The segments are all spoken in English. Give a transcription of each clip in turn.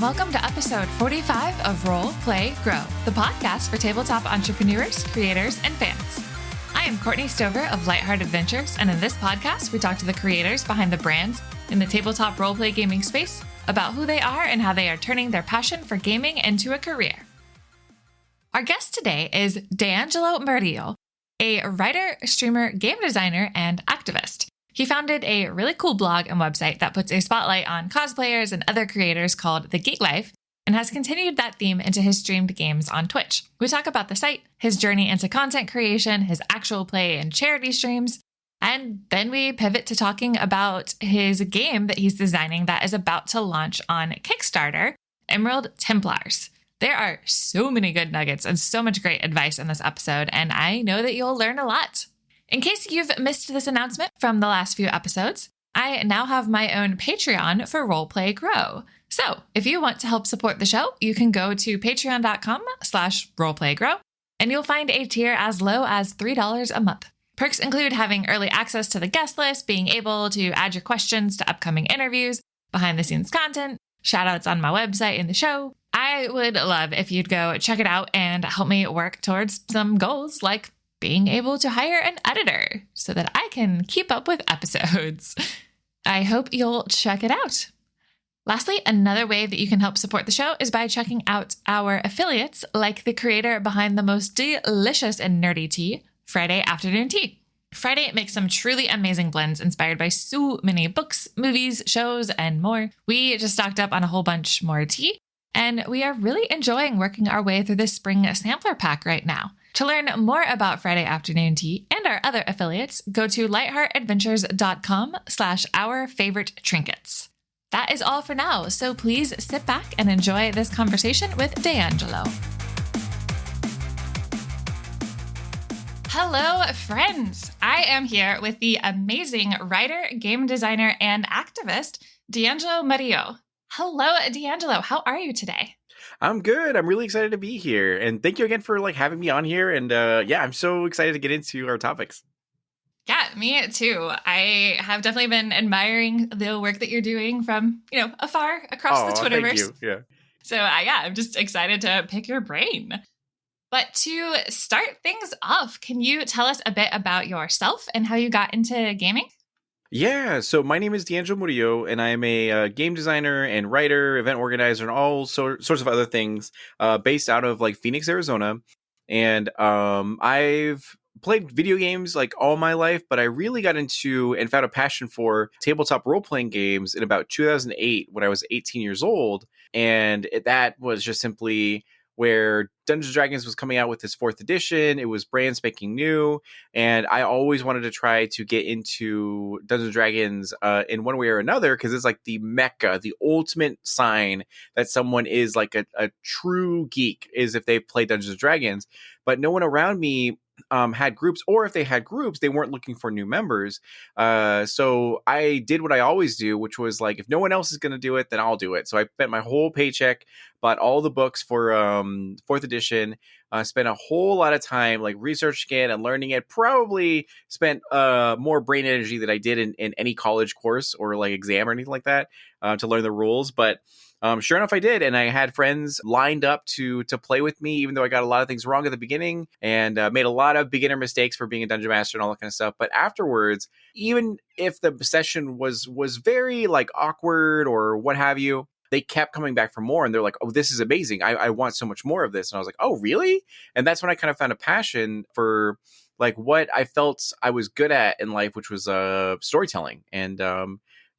welcome to episode 45 of Roll, Play, Grow, the podcast for tabletop entrepreneurs, creators, and fans. I am Courtney Stover of Lightheart Adventures, and in this podcast, we talk to the creators behind the brands in the tabletop roleplay gaming space about who they are and how they are turning their passion for gaming into a career. Our guest today is DeAngelo Murillo, a writer, streamer, game designer, and activist. He founded a really cool blog and website that puts a spotlight on cosplayers and other creators called The Geek Life, and has continued that theme into his streamed games on Twitch. We talk about the site, his journey into content creation, his actual play and charity streams, and then we pivot to talking about his game that he's designing that is about to launch on Kickstarter, Emerald Templars. There are so many good nuggets and so much great advice in this episode, and I know that you'll learn a lot. In case you've missed this announcement from the last few episodes, I now have my own Patreon for Roleplay Grow. So if you want to help support the show, you can go to patreon.com/roleplaygrow, and you'll find a tier as low as $3 a month. Perks include having early access to the guest list, being able to add your questions to upcoming interviews, behind the scenes content, shoutouts on my website in the show. I would love if you'd go check it out and help me work towards some goals like being able to hire an editor so that I can keep up with episodes. I hope you'll check it out. Lastly, another way that you can help support the show is by checking out our affiliates, like the creator behind the most delicious and nerdy tea, Friday Afternoon Tea. Friday makes some truly amazing blends inspired by so many books, movies, shows, and more. We just stocked up on a whole bunch more tea, and we are really enjoying working our way through this spring sampler pack right now. To learn more about Friday Afternoon Tea and our other affiliates, go to lightheartadventures.com/our-favorite-trinkets. That is all for now, so please sit back and enjoy this conversation with DeAngelo. Hello, friends. I am here with the amazing writer, game designer, and activist, DeAngelo Murillo. Hello, DeAngelo. How are you today? I'm good. I'm really excited to be here. And thank you again for having me on here. And I'm so excited to get into our topics. Yeah, me too. I have definitely been admiring the work that you're doing from, afar across the Twitterverse. Thank you. Yeah. So I'm just excited to pick your brain. But to start things off, can you tell us a bit about yourself and how you got into gaming? Yeah, so my name is DeAngelo Murillo, and I am a game designer and writer, event organizer, and all sorts of other things based out of Phoenix, Arizona. And I've played video games all my life, but I really got into and found a passion for tabletop role-playing games in about 2008 when I was 18 years old. And that was just simply where Dungeons & Dragons was coming out with its 4th edition. It was brand spanking new, and I always wanted to try to get into Dungeons & Dragons in one way or another, because it's the mecca, the ultimate sign that someone is a true geek is if they play Dungeons & Dragons. But no one around me had groups, or if they had groups, they weren't looking for new members. So I did what I always do, which was if no one else is going to do it, then I'll do it. So I spent my whole paycheck, bought all the books for 4th edition, spent a whole lot of time researching it and learning it. Probably spent more brain energy than I did in any college course or exam or anything like that to learn the rules. But sure enough, I did. And I had friends lined up to play with me, even though I got a lot of things wrong at the beginning and made a lot of beginner mistakes for being a dungeon master and all that kind of stuff. But afterwards, even if the session was very awkward or what have you, they kept coming back for more. And they're like, oh, this is amazing. I want so much more of this. And I was like, oh, really? And that's when I kind of found a passion for what I felt I was good at in life, which was storytelling. And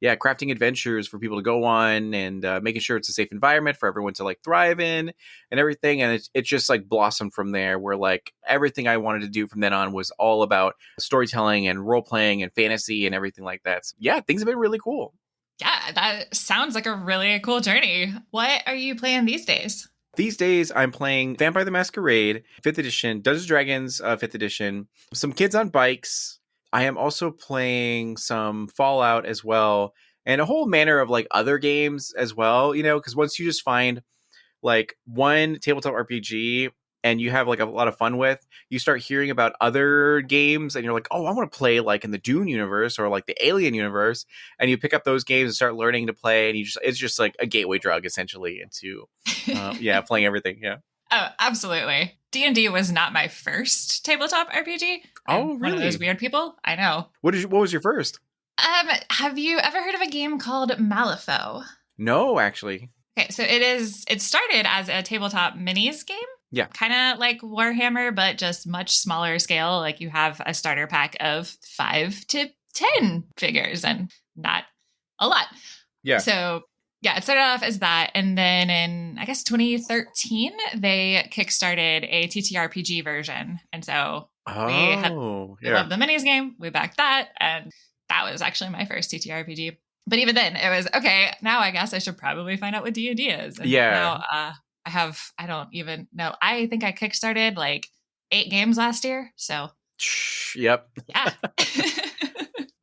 crafting adventures for people to go on and making sure it's a safe environment for everyone to thrive in and everything. And it just blossomed from there, where everything I wanted to do from then on was all about storytelling and role playing and fantasy and everything like that. So, yeah, things have been really cool. Yeah, that sounds like a really cool journey. What are you playing these days? These days, I'm playing Vampire the Masquerade, 5th edition, Dungeons & Dragons, 5th edition, some kids on bikes. I am also playing some Fallout as well, and a whole manner of other games as well, because once you just find one tabletop RPG and you have like a lot of fun with, you start hearing about other games and you're like, oh, I want to play like in the Dune universe or like the Alien universe. And you pick up those games and start learning to play. And it's just like a gateway drug essentially into, playing everything. Yeah. Oh, absolutely. D&D was not my first tabletop RPG. I'm Oh, one of those really? weird people. I know. What was your first? Have you ever heard of a game called Malifaux? No, actually. Okay, so it started as a tabletop minis game. Yeah. Kind of like Warhammer, but just much smaller scale. Like you have a starter pack of 5 to 10 figures and not a lot. Yeah. So yeah, it started off as that. And then in, I guess, 2013, they kickstarted a TTRPG version. And so we loved the minis game. We backed that. And that was actually my first TTRPG. But even then, it was, okay, now I guess I should probably find out what D&D is. And now I don't even know. I think I kickstarted like 8 games last year. So. Yep. Yeah.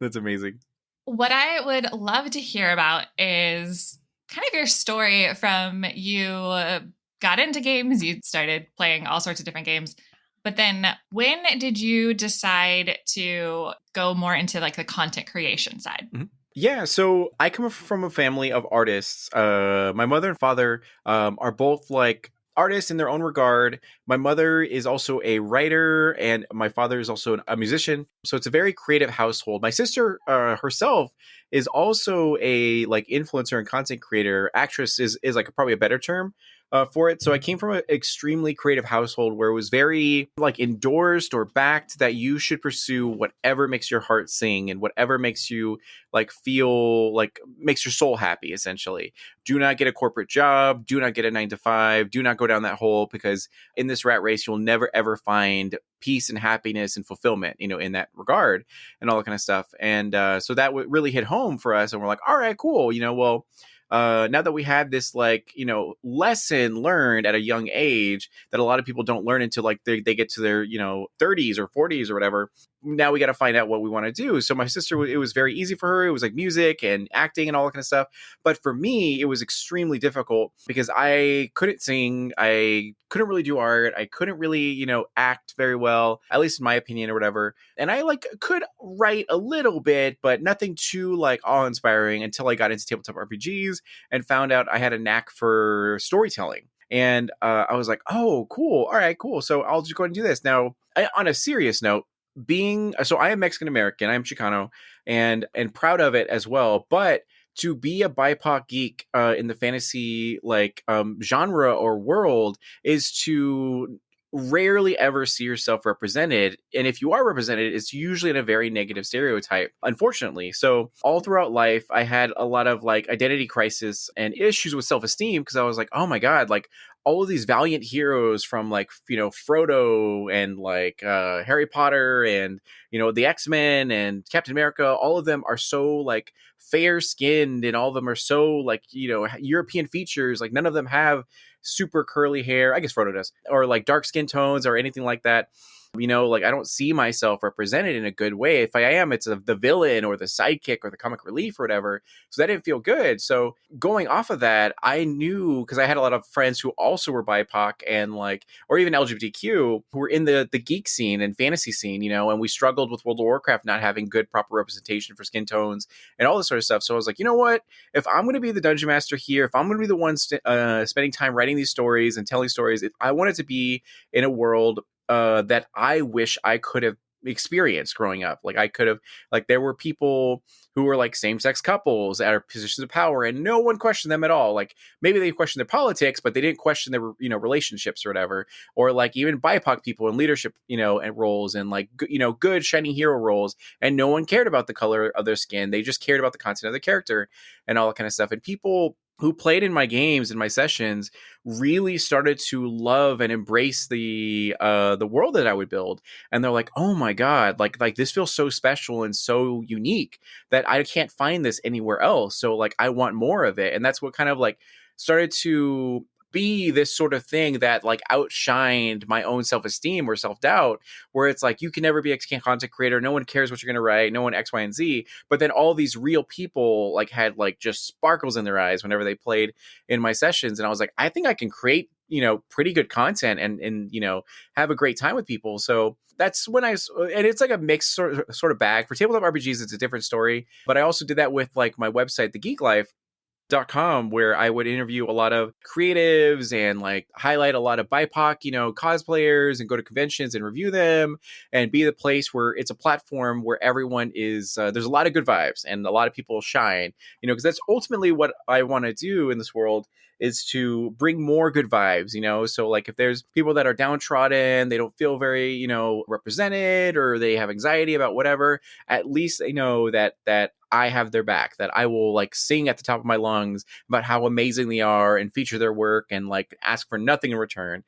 That's amazing. What I would love to hear about is kind of your story from you got into games, you started playing all sorts of different games. But then when did you decide to go more into like the content creation side? Mm-hmm. Yeah, so I come from a family of artists. My mother and father are both like artists in their own regard. My mother is also a writer, and my father is also a musician. So it's a very creative household. My sister herself is also a like influencer and content creator. Actress is like probably a better term for it. So I came from an extremely creative household where it was very like endorsed or backed that you should pursue whatever makes your heart sing and whatever makes you like feel like makes your soul happy, essentially. Do not get a corporate job. Do not get a 9-to-5. Do not go down that hole, because in this rat race, you'll never, ever find peace and happiness and fulfillment, in that regard and all that kind of stuff. And so that really hit home for us. And we're like, all right, cool. Now that we have this lesson learned at a young age that a lot of people don't learn until like they get to their 30s or 40s or whatever, now we got to find out what we want to do. So my sister, it was very easy for her. It was like music and acting and all that kind of stuff. But for me, it was extremely difficult because I couldn't sing. I couldn't really do art. I couldn't really, act very well, at least in my opinion or whatever. And I could write a little bit, but nothing too awe-inspiring until I got into tabletop RPGs and found out I had a knack for storytelling. And I was like, oh, cool. All right, cool. So I'll just go ahead and do this. Now, on a serious note, I am Mexican American, I'm Chicano, and proud of it as well. But to be a BIPOC geek in the fantasy genre or world is to rarely ever see yourself represented. And if you are represented, it's usually in a very negative stereotype, unfortunately. So all throughout life, I had a lot of identity crisis and issues with self-esteem, because I was like, oh my God, all of these valiant heroes from Frodo and Harry Potter and, the X-Men and Captain America, all of them are so fair skinned, and all of them are so European features. None of them have super curly hair. I guess Frodo does, or dark skin tones or anything like that. I don't see myself represented in a good way. If I am, it's the villain or the sidekick or the comic relief or whatever. So that didn't feel good. So going off of that, I knew, because I had a lot of friends who also were BIPOC and or even LGBTQ, who were in the geek scene and fantasy scene, and we struggled with World of Warcraft not having good proper representation for skin tones and all this sort of stuff. So I was like, you know what? If I'm going to be the dungeon master here, if I'm going to be the one spending time writing these stories and telling stories, I want it to be in a world that I wish I could have experienced growing up. I could have, there were people who were same-sex couples at positions of power, and no one questioned them at all. Maybe they questioned their politics, but they didn't question their, relationships or whatever. Or even BIPOC people in leadership, and roles, and good shining hero roles, and no one cared about the color of their skin. They just cared about the content of the character and all that kind of stuff. And people who played in my games and my sessions really started to love and embrace the world that I would build. And they're like, oh my God, this feels so special and so unique that I can't find this anywhere else. So I want more of it. And that's what kind of started to be this sort of thing that outshined my own self-esteem or self-doubt, where it's you can never be a content creator. No one cares what you're going to write. No one X, Y, and Z. But then all these real people had just sparkles in their eyes whenever they played in my sessions. And I was like, I think I can create pretty good content and have a great time with people. So that's when and it's like a mixed sort of bag. For tabletop RPGs, it's a different story, but I also did that with like my website, The Geek Life, where I would interview a lot of creatives and like highlight a lot of BIPOC, cosplayers, and go to conventions and review them, and be the place where it's a platform where everyone is, there's a lot of good vibes and a lot of people shine, because that's ultimately what I want to do in this world, is to bring more good vibes, so like if there's people that are downtrodden, they don't feel very, represented, or they have anxiety about whatever, at least they know that I have their back, that I will like sing at the top of my lungs about how amazing they are and feature their work and like ask for nothing in return,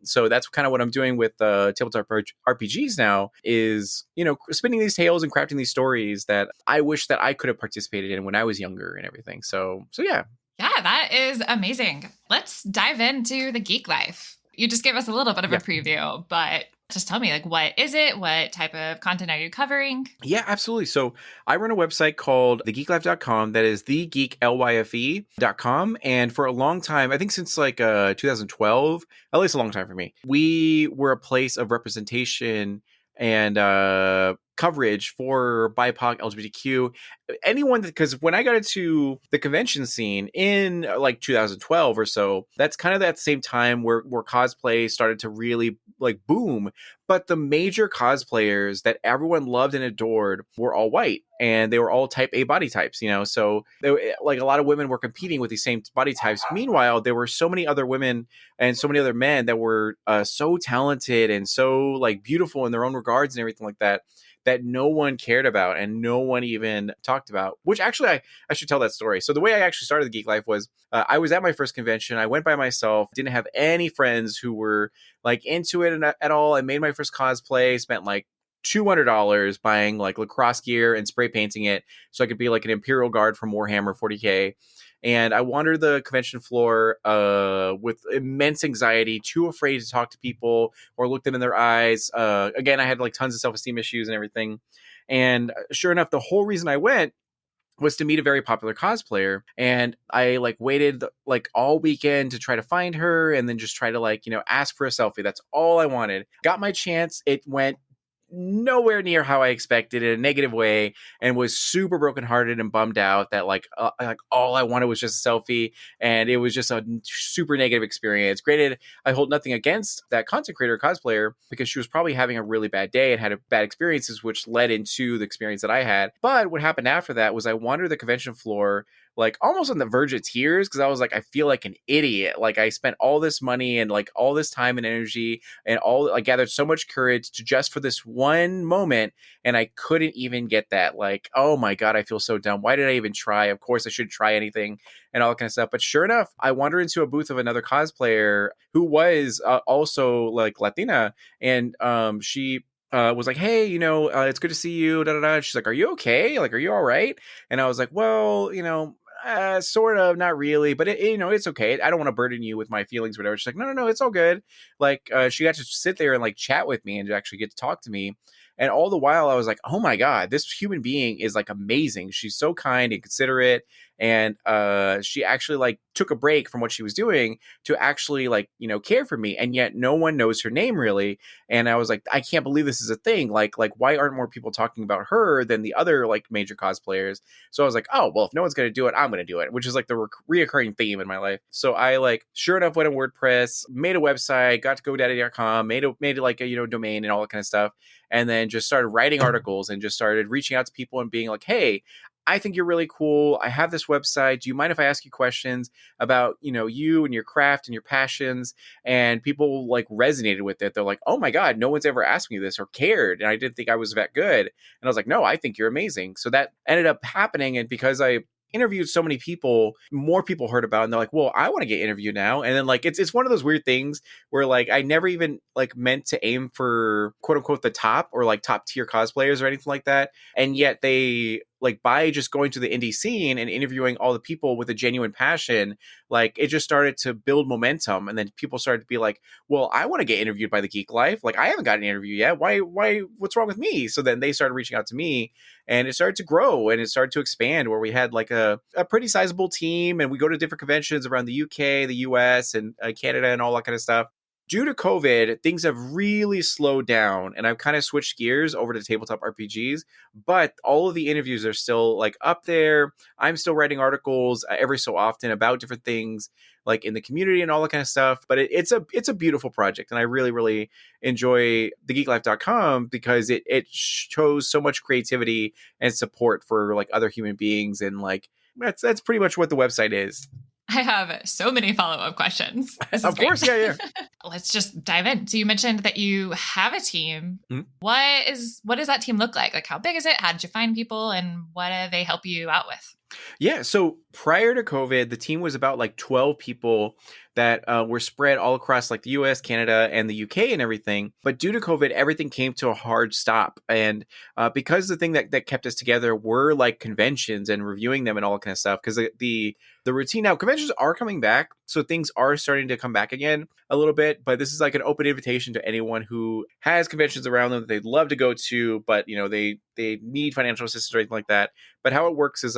so that's kind of what I'm doing with tabletop RPGs now, is, spinning these tales and crafting these stories that I wish that I could have participated in when I was younger and everything. So yeah. Yeah, that is amazing. Let's dive into the Geek Life. You just gave us a little bit of a preview, but just tell me, like, what is it? What type of content are you covering? Yeah, absolutely. So I run a website called thegeeklife.com. That is thegeeklyfe.com. And for a long time, I think since like 2012, at least a long time for me, we were a place of representation and coverage for BIPOC, LGBTQ, anyone, because when I got into the convention scene in like 2012 or so, that's kind of that same time where cosplay started to really like boom. But the major cosplayers that everyone loved and adored were all white, and they were all type A body types, so like a lot of women were competing with these same body types. Meanwhile, there were so many other women and so many other men that were so talented and so like beautiful in their own regards and everything like that, that no one cared about and no one even talked about, which actually I should tell that story. So the way I actually started the Geek Life was I was at my first convention. I went by myself, didn't have any friends who were like into it at all. I made my first cosplay, spent like $200 buying like lacrosse gear and spray painting it so I could be like an Imperial Guard from Warhammer 40K. And I wandered the convention floor with immense anxiety, too afraid to talk to people or look them in their eyes. Again, I had like tons of self-esteem issues and everything. And sure enough, the whole reason I went was to meet a very popular cosplayer. And I like waited like all weekend to try to find her and then just try to like, ask for a selfie. That's all I wanted. Got my chance. It went nowhere near how I expected, in a negative way, and was super brokenhearted and bummed out that like all I wanted was just a selfie, and it was just a super negative experience. Granted, I hold nothing against that content creator cosplayer, because she was probably having a really bad day and had bad experiences, which led into the experience that I had. But what happened after that was I wandered the convention floor like almost on the verge of tears, because I was like, I feel like an idiot. Like I spent all this money and like all this time and energy and I gathered so much courage to just for this one moment, and I couldn't even get that. Like, oh my God, I feel so dumb. Why did I even try? Of course I shouldn't try anything and all that kind of stuff. But sure enough, I wandered into a booth of another cosplayer who was also like Latina, and she was like, hey, it's good to see you. Da, da, da. She's like, are you okay? Like, are you all right? And I was like, well, sort of, not really, but it's okay. I don't want to burden you with my feelings or whatever. She's like, no, it's all good. Like, she got to sit there and like chat with me and actually get to talk to me. And all the while I was like, oh my God, this human being is like amazing. She's so kind and considerate. And she actually like took a break from what she was doing to actually like, care for me. And yet no one knows her name really. And I was like, I can't believe this is a thing. Like why aren't more people talking about her than the other like major cosplayers? So I was like, oh, well, if no one's going to do it, I'm going to do it, which is like the reoccurring theme in my life. So I like, sure enough, went on WordPress, made a website, got to GoDaddy.com, made it like a, domain and all that kind of stuff. And then just started writing articles and just started reaching out to people and being like, hey, I think you're really cool. I have this website. Do you mind if I ask you questions about, you and your craft and your passions? And people like resonated with it. They're like, oh my God, no one's ever asked me this or cared. And I didn't think I was that good. And I was like, no, I think you're amazing. So that ended up happening. And because I interviewed so many people, more people heard about it, and they're like, well, I want to get interviewed now. And then like it's one of those weird things where like I never even like meant to aim for quote unquote the top or like top tier cosplayers or anything like that, and yet they like by just going to the indie scene and interviewing all the people with a genuine passion, like it just started to build momentum. And then people started to be like, well, I want to get interviewed by the Geek Life. Like I haven't got an interview yet. What's wrong with me? So then they started reaching out to me, and it started to grow and it started to expand, where we had like a pretty sizable team, and we go to different conventions around the UK, the US, and Canada and all that kind of stuff. Due to COVID, things have really slowed down, and I've kind of switched gears over to tabletop RPGs, but all of the interviews are still like up there. I'm still writing articles every so often about different things like in the community and all that kind of stuff. But it's a beautiful project, and I really, really enjoy thegeeklife.com because it shows so much creativity and support for like other human beings, and like that's pretty much what the website is. I have so many follow-up questions. Of course, yeah. Let's just dive in. So you mentioned that you have a team. Mm-hmm. What does that team look like? Like, how big is it? How did you find people, and what do they help you out with? Yeah, so prior to COVID, the team was about like 12 people that were spread all across like the US, Canada, and the UK and everything. But due to COVID, everything came to a hard stop. And because the thing that kept us together were like conventions and reviewing them and all that kind of stuff, because the routine now, conventions are coming back. So things are starting to come back again a little bit. But this is like an open invitation to anyone who has conventions around them that they'd love to go to, but you know, they need financial assistance or anything like that. But how it works is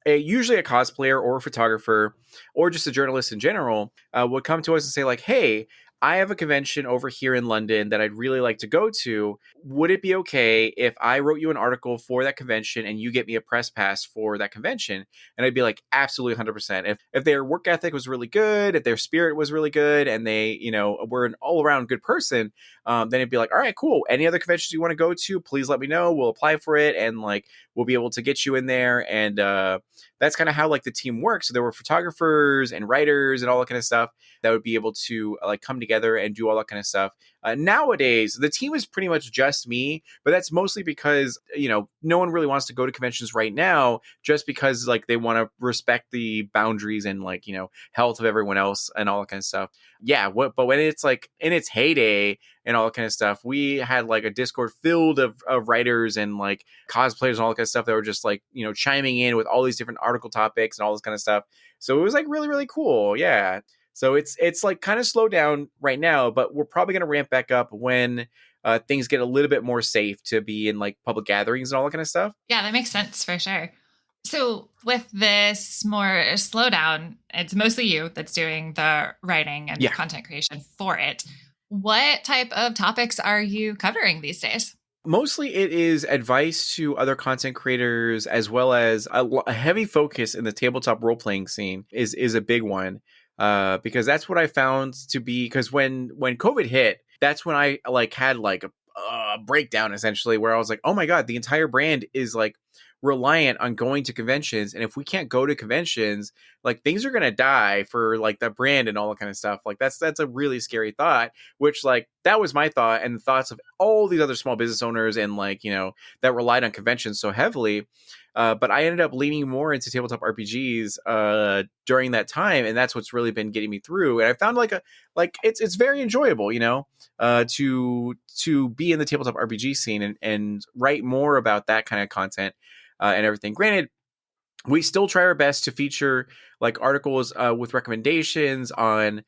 usually a cosplayer or a photographer or just a journalist in general would come to us and say like, hey, I have a convention over here in London that I'd really like to go to. Would it be okay if I wrote you an article for that convention and you get me a press pass for that convention? And I'd be like, absolutely 100%. If their work ethic was really good, if their spirit was really good, and they, you know, were an all around good person, then it'd be like, all right, cool. Any other conventions you want to go to, please let me know. We'll apply for it. And like, we'll be able to get you in there. And that's kind of how like the team works. So there were photographers and writers and all that kind of stuff that would be able to like come together and do all that kind of stuff. Nowadays, the team is pretty much just me, but that's mostly because, you know, no one really wants to go to conventions right now just because like they want to respect the boundaries and like, you know, health of everyone else and all that kind of stuff. Yeah. But when it's like in its heyday and all that kind of stuff, we had like a Discord filled of writers and like cosplayers and all that kind of stuff that were just like, you know, chiming in with all these different article topics and all this kind of stuff. So it was like really, really cool. Yeah. So it's like kind of slowed down right now, but we're probably going to ramp back up when things get a little bit more safe to be in like public gatherings and all that kind of stuff. Yeah, that makes sense for sure. So with this more slowdown, it's mostly you that's doing the writing and content creation for it. What type of topics are you covering these days? Mostly it is advice to other content creators, as well as a heavy focus in the tabletop role-playing scene is a big one. Because that's what I found to be, because when COVID hit, that's when I like had like a breakdown essentially, where I was like, oh my God, the entire brand is like reliant on going to conventions. And if we can't go to conventions, like things are going to die for like the brand and all that kind of stuff. Like that's a really scary thought, which like that was my thought and the thoughts of all these other small business owners and like, you know, that relied on conventions so heavily. But I ended up leaning more into tabletop RPGs during that time, and that's what's really been getting me through. And I found it's very enjoyable, you know, to be in the tabletop RPG scene and write more about that kind of content and everything. Granted, we still try our best to feature like articles with recommendations on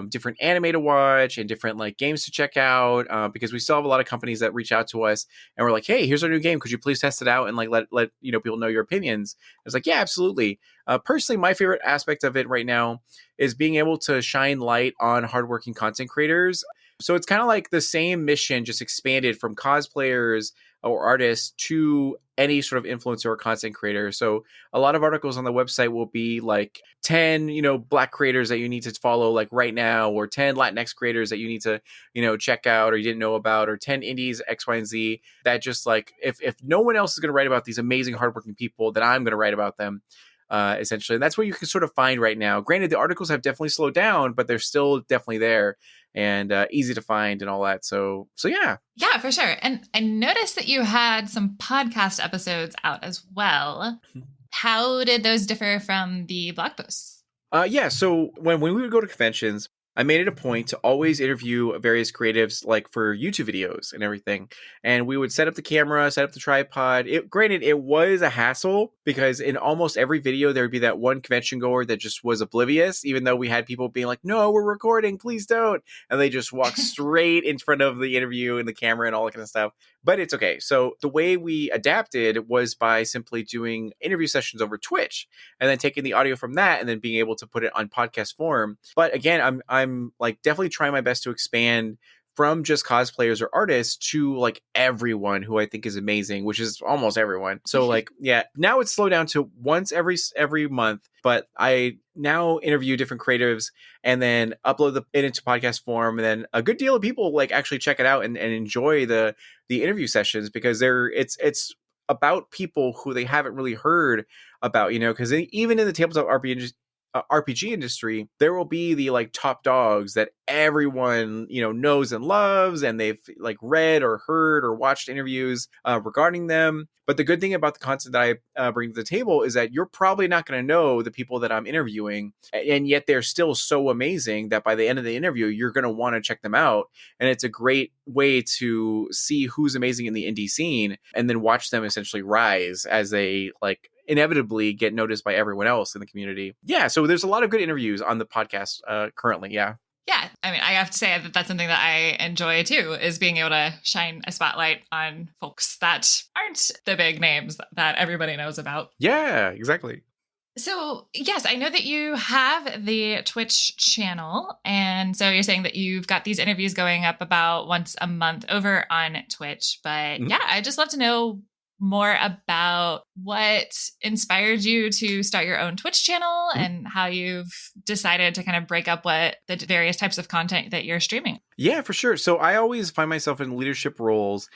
different anime to watch and different like games to check out, because we still have a lot of companies that reach out to us and we're like, hey, here's our new game, could you please test it out and like let you know people know your opinions. It's like, yeah, absolutely. Personally, my favorite aspect of it right now is being able to shine light on hardworking content creators. So it's kind of like the same mission, just expanded from cosplayers or artists to any sort of influencer or content creator. So a lot of articles on the website will be like 10, you know, Black creators that you need to follow like right now, or 10 Latinx creators that you need to, you know, check out or you didn't know about, or 10 indies X, Y, and Z that just like, if no one else is going to write about these amazing hardworking people, then I'm going to write about them. Essentially. And that's what you can sort of find right now. Granted, the articles have definitely slowed down, but they're still definitely there and easy to find and all that. So yeah. Yeah, for sure. And I noticed that you had some podcast episodes out as well. How did those differ from the blog posts? Yeah. So when we would go to conventions, I made it a point to always interview various creatives, like for YouTube videos and everything. And we would set up the camera, set up the tripod. Granted, it was a hassle because in almost every video there would be that one convention goer that just was oblivious, even though we had people being like, "No, we're recording, please don't," and they just walk straight in front of the interview and the camera and all that kind of stuff. But it's okay. So the way we adapted was by simply doing interview sessions over Twitch and then taking the audio from that and then being able to put it on podcast form. But again, I'm like definitely trying my best to expand from just cosplayers or artists to like everyone who I think is amazing, which is almost everyone. So like, yeah, now it's slowed down to once every month, but I now interview different creatives and then upload it into podcast form. And then a good deal of people like actually check it out and enjoy the interview sessions because it's about people who they haven't really heard about, because even in the tabletop RPG industry, there will be the like top dogs that everyone knows and loves, and they've like read or heard or watched interviews regarding them. But the good thing about the content that I bring to the table is that you're probably not going to know the people that I'm interviewing, and yet they're still so amazing that by the end of the interview, you're going to want to check them out. And it's a great way to see who's amazing in the indie scene, and then watch them essentially rise as they like inevitably get noticed by everyone else in the community. Yeah, so there's a lot of good interviews on the podcast currently. Yeah. Yeah, I mean, I have to say that that's something that I enjoy too, is being able to shine a spotlight on folks that aren't the big names that everybody knows about. Yeah, exactly. So, yes, I know that you have the Twitch channel. And so you're saying that you've got these interviews going up about once a month over on Twitch. But yeah, I'd just love to know more about what inspired you to start your own Twitch channel and how you've decided to kind of break up what the various types of content that you're streaming. Yeah, for sure. So I always find myself in leadership roles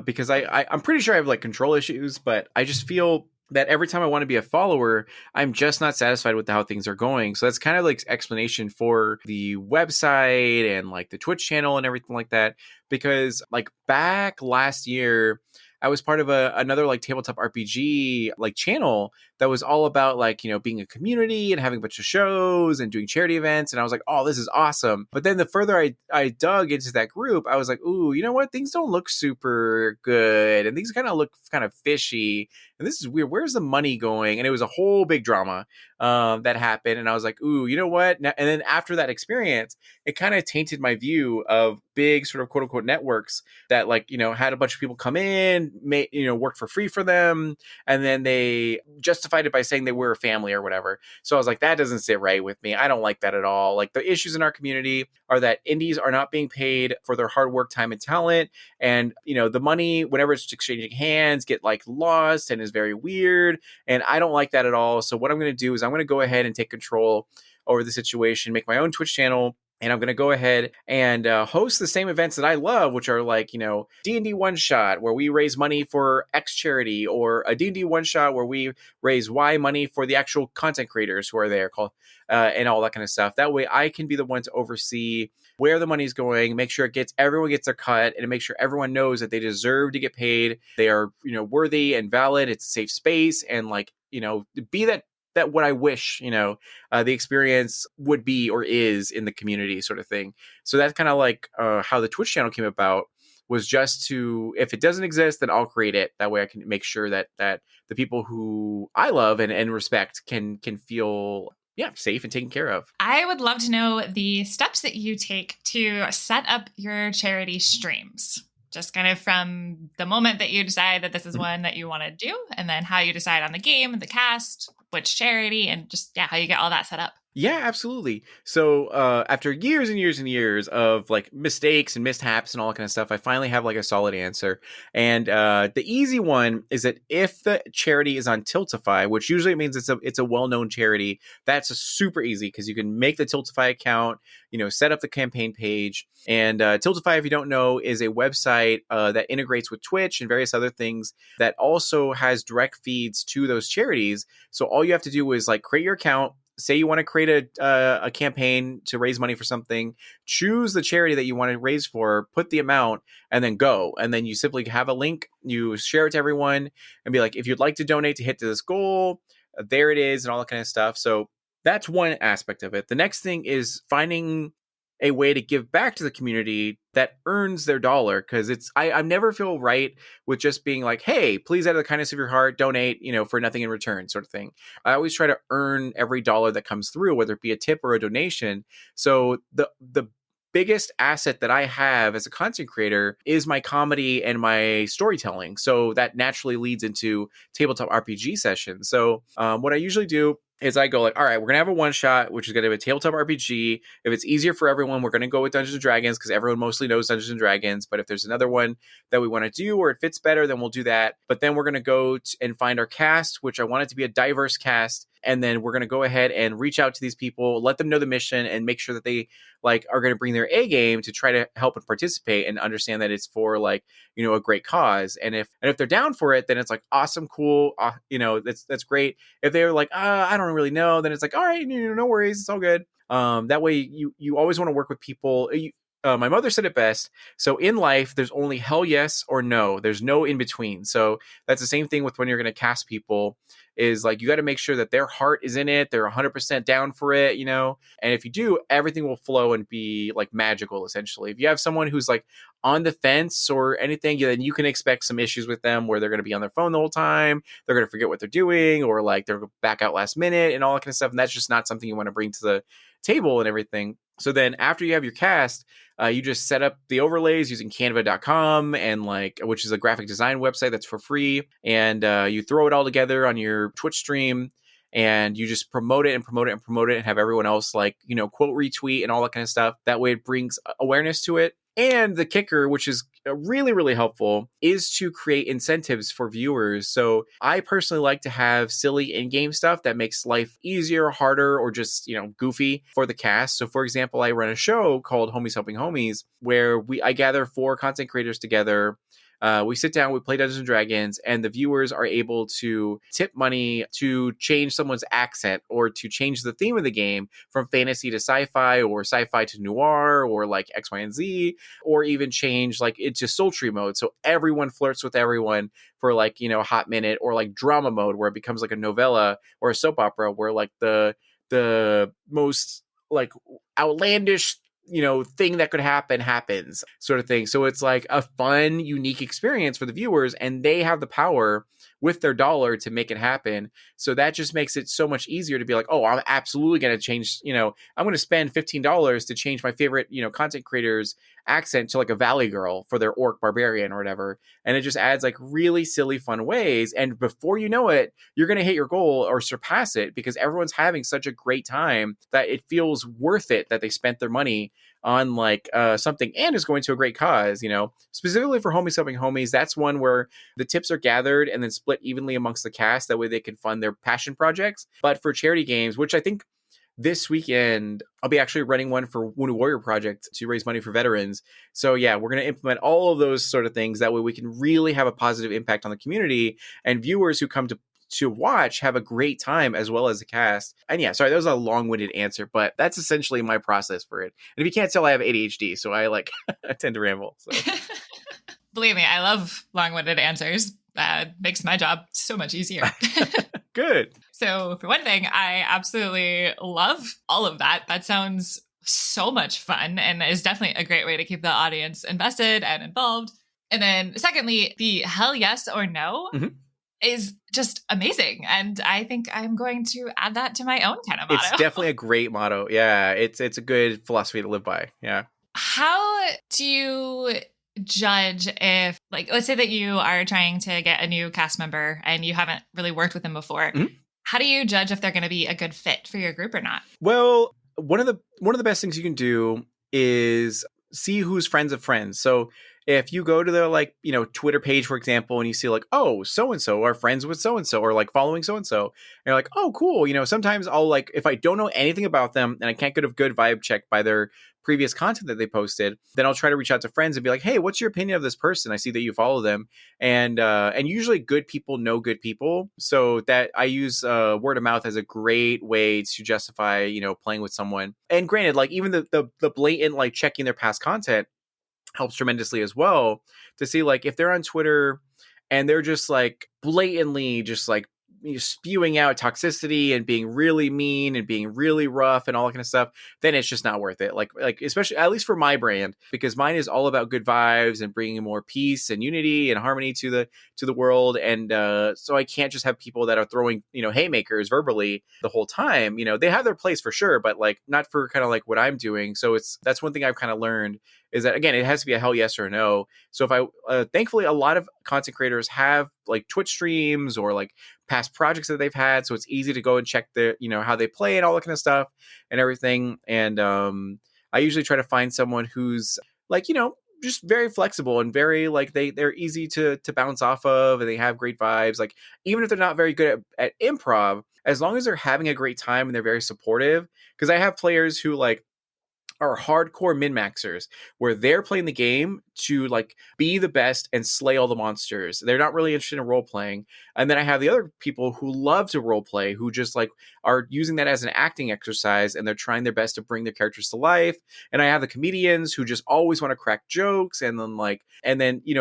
because I'm pretty sure I have like control issues, but I just feel that every time I want to be a follower, I'm just not satisfied with how things are going. So that's kind of like explanation for the website and like the Twitch channel and everything like that. Because like back last year, I was part of another like tabletop RPG like channel that was all about like, being a community and having a bunch of shows and doing charity events. And I was like, oh, this is awesome. But then the further I dug into that group, I was like, ooh, you know what? Things don't look super good. And things kind of look kind of fishy. And this is weird. Where's the money going? And it was a whole big drama that happened. And I was like, ooh, you know what? And then after that experience, it kind of tainted my view of big sort of quote unquote networks that like, had a bunch of people come in, worked for free for them. And then they justified it by saying they were a family or whatever. So I was like, that doesn't sit right with me. I don't like that at all. Like the issues in our community are that indies are not being paid for their hard work, time, and talent. And, the money, whenever it's exchanging hands, get like lost and is very weird. And I don't like that at all. So what I'm going to do is I'm going to go ahead and take control over the situation, make my own Twitch channel. And I'm going to go ahead and host the same events that I love, which are like, D&D One Shot, where we raise money for X charity, or a D&D One Shot where we raise Y money for the actual content creators who are there, and all that kind of stuff. That way I can be the one to oversee where the money's going, make sure everyone gets their cut, and make sure everyone knows that they deserve to get paid. They are, worthy and valid. It's a safe space, and like, be that what I wish, the experience would be or is in the community sort of thing. So that's kind of like how the Twitch channel came about, was just to, if it doesn't exist, then I'll create it. That way I can make sure that the people who I love and respect can feel safe and taken care of. I would love to know the steps that you take to set up your charity streams. Just kind of from the moment that you decide that this is one that you want to do, and then how you decide on the game, the cast, which charity, and just, how you get all that set up. Yeah, absolutely. So after years and years and years of like mistakes and mishaps and all that kind of stuff, I finally have like a solid answer. And the easy one is that if the charity is on Tiltify, which usually means it's a well-known charity, that's super easy because you can make the Tiltify account, set up the campaign page. And Tiltify, if you don't know, is a website that integrates with Twitch and various other things that also has direct feeds to those charities. So all you have to do is like create your account. Say you want to create a campaign to raise money for something, choose the charity that you want to raise for, put the amount, and then go. And then you simply have a link, you share it to everyone and be like, if you'd like to donate to hit to this goal, there it is, and all that kind of stuff. So that's one aspect of it. The next thing is finding a way to give back to the community that earns their dollar. Because I never feel right with just being like, hey, please, out of the kindness of your heart, donate, for nothing in return, sort of thing. I always try to earn every dollar that comes through, whether it be a tip or a donation. So the biggest asset that I have as a content creator is my comedy and my storytelling. So that naturally leads into tabletop RPG sessions. So what I usually do is I go like, all right, we're going to have a one shot, which is going to be a tabletop RPG. If it's easier for everyone, we're going to go with Dungeons and Dragons because everyone mostly knows Dungeons and Dragons. But if there's another one that we want to do or it fits better, then we'll do that. But then we're going to go and find our cast, which I want it to be a diverse cast. And then we're going to go ahead and reach out to these people, let them know the mission, and make sure that they are going to bring their A game to try to help and participate and understand that it's for a great cause. And if they're down for it, then it's like awesome, cool, that's great. If they're like, I don't really know, then it's like, all right, no worries, it's all good. That way you always want to work with people. My mother said it best. So in life, there's only hell yes or no. There's no in between. So that's the same thing with when you're going to cast people, is like you got to make sure that their heart is in it. They're 100% down for it, And if you do, everything will flow and be like magical, essentially. If you have someone who's like on the fence or anything, then you can expect some issues with them where they're going to be on their phone the whole time. They're going to forget what they're doing, or like they're back out last minute and all that kind of stuff. And that's just not something you want to bring to the table and everything. So then after you have your cast, you just set up the overlays using canva.com and which is a graphic design website that's for free. And you throw it all together on your Twitch stream and you just promote it and promote it and promote it and have everyone else quote retweet and all that kind of stuff. That way it brings awareness to it. And the kicker, which is really, really helpful, is to create incentives for viewers. So I personally like to have silly in-game stuff that makes life easier, harder, or just, goofy for the cast. So for example, I run a show called Homies Helping Homies, where I gather 4 content creators together. We sit down, we play Dungeons and Dragons, and the viewers are able to tip money to change someone's accent or to change the theme of the game from fantasy to sci-fi or sci-fi to noir or like X, Y, and Z, or even change into sultry mode. So everyone flirts with everyone for a hot minute, or like drama mode where it becomes like a novella or a soap opera where the most outlandish thing that could happens, sort of thing. So it's like a fun, unique experience for the viewers, and they have the power with their dollar to make it happen. So that just makes it so much easier to be like, oh, I'm absolutely going to change, I'm going to spend $15 to change my favorite, content creator's accent to like a valley girl for their orc barbarian or whatever. And it just adds really silly, fun ways. And before you know it, you're going to hit your goal or surpass it because everyone's having such a great time that it feels worth it that they spent their money on something and is going to a great cause, specifically for Homies Helping Homies. That's one where the tips are gathered and then split evenly amongst the cast. That way they can fund their passion projects. But for charity games, which I think this weekend, I'll be actually running one for Wounded Warrior Project to raise money for veterans. So yeah, we're going to implement all of those sort of things. That way we can really have a positive impact on the community, and viewers who come to watch have a great time as well as the cast. And yeah, sorry, that was a long-winded answer, but that's essentially my process for it. And if you can't tell, I have ADHD, so I I tend to ramble. So. Believe me, I love long-winded answers. That makes my job so much easier. Good. So for one thing, I absolutely love all of that. That sounds so much fun and is definitely a great way to keep the audience invested and involved. And then secondly, the hell yes or no is just amazing. And I think I'm going to add that to my own kind of motto. It's definitely a great motto. Yeah, it's a good philosophy to live by. Yeah. How do you judge if, let's say that you are trying to get a new cast member and you haven't really worked with them before. Mm-hmm. How do you judge if they're going to be a good fit for your group or not? Well, one of the best things you can do is see who's friends of friends. So if you go to the Twitter page, for example, and you see oh, so-and-so are friends with so-and-so or following so-and-so, and you're like, oh, cool. Sometimes I'll if I don't know anything about them and I can't get a good vibe check by their previous content that they posted, then I'll try to reach out to friends and be like, hey, what's your opinion of this person? I see that you follow them. And usually good people know good people. So that I use word of mouth as a great way to justify, playing with someone. And granted, even the blatant, checking their past content helps tremendously as well, to see if they're on Twitter and they're just blatantly just spewing out toxicity and being really mean and being really rough and all that kind of stuff, then it's just not worth it. Like especially at least for my brand, because mine is all about good vibes and bringing more peace and unity and harmony to the world. And so I can't just have people that are throwing haymakers verbally the whole time. They have their place for sure, but like not for kind of like what I'm doing. So that's one thing I've kind of learned, is that again, it has to be a hell yes or no. So if thankfully a lot of content creators have like Twitch streams or like past projects that they've had, so it's easy to go and check their how they play and all that kind of stuff and everything. And I usually try to find someone who's like just very flexible and very like they're easy to bounce off of, and they have great vibes. Like even if they're not very good at improv, as long as they're having a great time and they're very supportive, because I have players who like are hardcore min-maxers where they're playing the game to like be the best and slay all the monsters. They're not really interested in role playing. And then I have the other people who love to role play, who just like are using that as an acting exercise, and they're trying their best to bring their characters to life. And I have the comedians who just always want to crack jokes, and then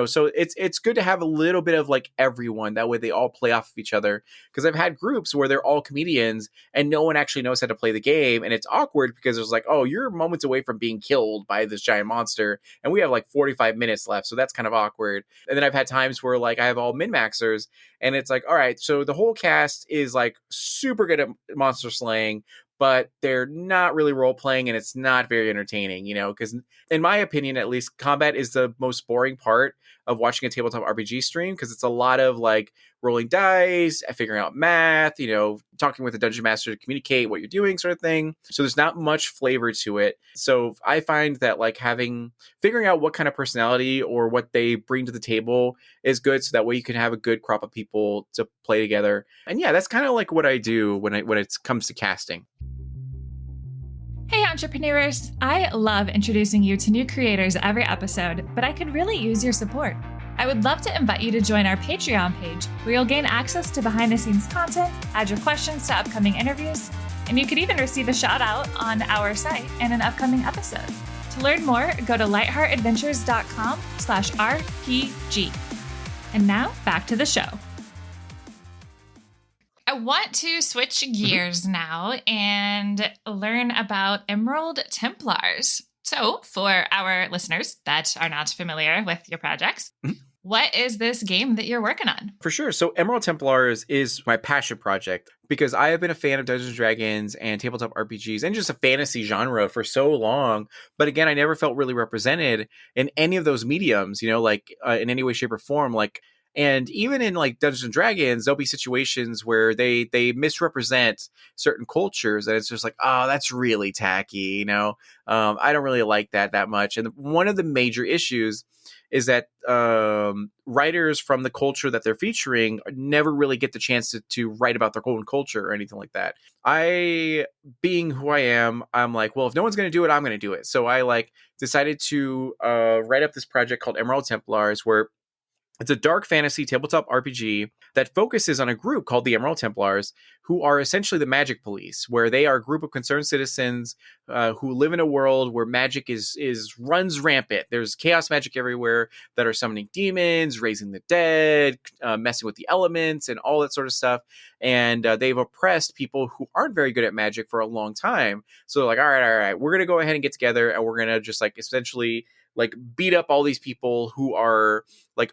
so it's good to have a little bit of like everyone, that way they all play off of each other. Because I've had groups where they're all comedians and no one actually knows how to play the game, and it's awkward because it's like, oh, you're moments away from being killed by this giant monster and we have like 45 minutes left, so that's kind of awkward. And then I've had times where like I have all min-maxers, and it's like, all right, so the whole cast is like super good at monster slaying, but they're not really role playing, and it's not very entertaining, because in my opinion, at least, combat is the most boring part of watching a tabletop RPG stream, because it's a lot of like rolling dice, figuring out math, talking with the dungeon master to communicate what you're doing, sort of thing. So there's not much flavor to it. So I find that like figuring out what kind of personality or what they bring to the table is good, so that way you can have a good crop of people to play together. And yeah, that's kind of like what I do when it comes to casting. Hey entrepreneurs! I love introducing you to new creators every episode, but I could really use your support. I would love to invite you to join our Patreon page, where you'll gain access to behind-the-scenes content, add your questions to upcoming interviews, and you could even receive a shout-out on our site in an upcoming episode. To learn more, go to lightheartadventures.com/RPG. And now, back to the show. I want to switch gears now and learn about Emerald Templars. So, for our listeners that are not familiar with your projects, what is this game that you're working on? For sure. So Emerald Templars is my passion project, because I have been a fan of Dungeons & Dragons and tabletop RPGs and just a fantasy genre for so long. But again, I never felt really represented in any of those mediums, in any way, shape, or form. And even in like Dungeons and Dragons, there'll be situations where they misrepresent certain cultures, and it's just like, oh, that's really tacky. I don't really like that much. And one of the major issues is that writers from the culture that they're featuring never really get the chance to write about their own culture or anything like that. I, being who I am, I'm like, well, if no one's going to do it, I'm going to do it. So I decided to write up this project called Emerald Templars, where it's a dark fantasy tabletop RPG that focuses on a group called the Emerald Templars, who are essentially the magic police, where they are a group of concerned citizens who live in a world where magic runs rampant. There's chaos magic everywhere that are summoning demons, raising the dead, messing with the elements, and all that sort of stuff. And they've oppressed people who aren't very good at magic for a long time. So they're like, all right, we're going to go ahead and get together, and we're going to just essentially beat up all these people who are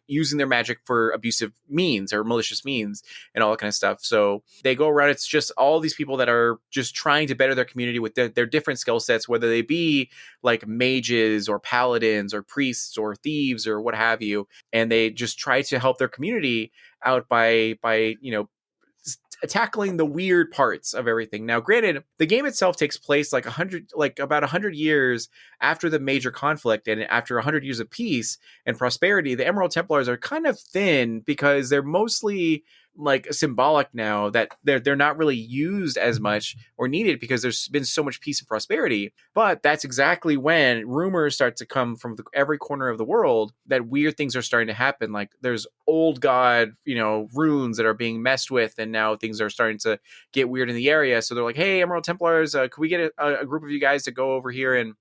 using their magic for abusive means or malicious means and all that kind of stuff. So they go around. It's just all these people that are just trying to better their community with their different skill sets, whether they be mages or paladins or priests or thieves or what have you. And they just try to help their community out by tackling the weird parts of everything. Now, granted, the game itself takes place about 100 years after the major conflict, and after 100 years of peace and prosperity. The Emerald Templars are kind of thin because they're mostly symbolic now, that they're not really used as much or needed because there's been so much peace and prosperity. But that's exactly when rumors start to come from every corner of the world that weird things are starting to happen. There's old god, runes that are being messed with, and now things are starting to get weird in the area. So they're like, hey, Emerald Templars, could we get a group of you guys to go over here and